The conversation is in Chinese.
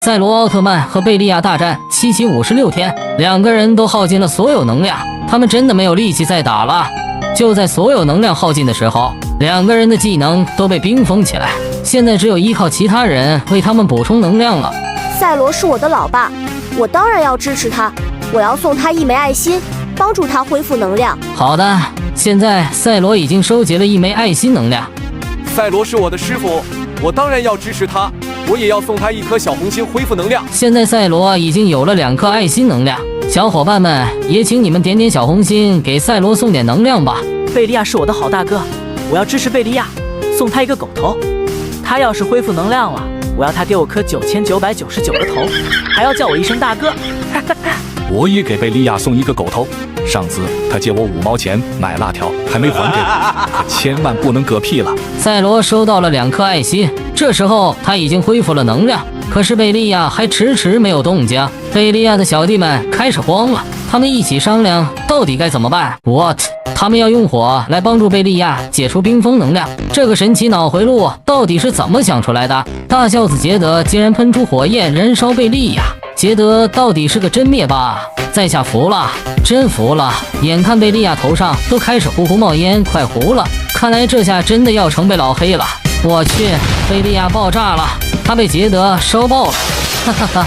赛罗奥特曼和贝利亚大战7期56天，两个人都耗尽了所有能量，他们真的没有力气再打了。就在所有能量耗尽的时候，两个人的技能都被冰封起来，现在只有依靠其他人为他们补充能量了。赛罗是我的老爸，我当然要支持他，我要送他1枚爱心，帮助他恢复能量。好的，现在赛罗已经收集了1枚爱心能量。赛罗是我的师傅，我当然要支持他，我也要送他1颗小红心恢复能量。现在赛罗已经有了2颗爱心能量，小伙伴们也请你们点点小红心，给赛罗送点能量吧。贝利亚是我的好大哥，我要支持贝利亚，送他一个狗头。他要是恢复能量了，我要他给我颗9999的头，还要叫我一声大哥。我也给贝利亚送一个狗头。上次他借我5毛钱买辣条，还没还给我，可千万不能嗝屁了。赛罗收到了2颗爱心，这时候他已经恢复了能量，可是贝利亚还迟迟没有动静。贝利亚的小弟们开始慌了，他们一起商量到底该怎么办。What？ 他们要用火来帮助贝利亚解除冰封能量，这个神奇脑回路到底是怎么想出来的？大孝子杰德竟然喷出火焰燃烧贝利亚，杰德到底是个真灭霸，在下服了，真服了！眼看贝利亚头上都开始呼呼冒烟，快糊了，看来这下真的要成被老黑了。我去，贝利亚爆炸了，他被杰德烧爆了，哈哈哈。